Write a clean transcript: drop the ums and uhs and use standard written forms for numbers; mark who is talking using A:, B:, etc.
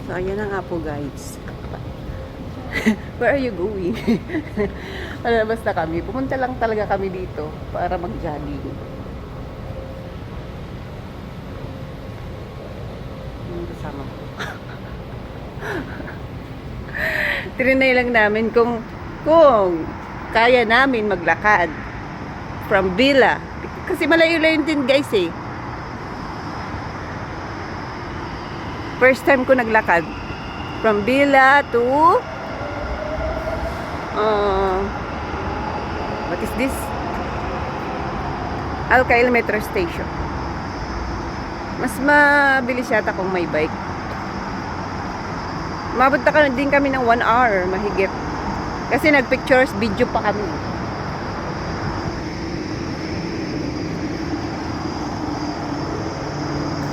A: So, ayan na nga po guys. Where are you going? Malabas na kami. Pumunta lang talaga kami dito para mag-jogging. Yung kasama ko. Trinay lang namin kung kaya namin maglakad from Villa. Kasi malayo-layo din guys eh. First time ko naglakad from Villa to what is this? Alcail Metro Station. Mas mabilis yata kung may bike. Mabot na din kami ng 1 hour mahigit. Kasi nagpictures, video pa kami.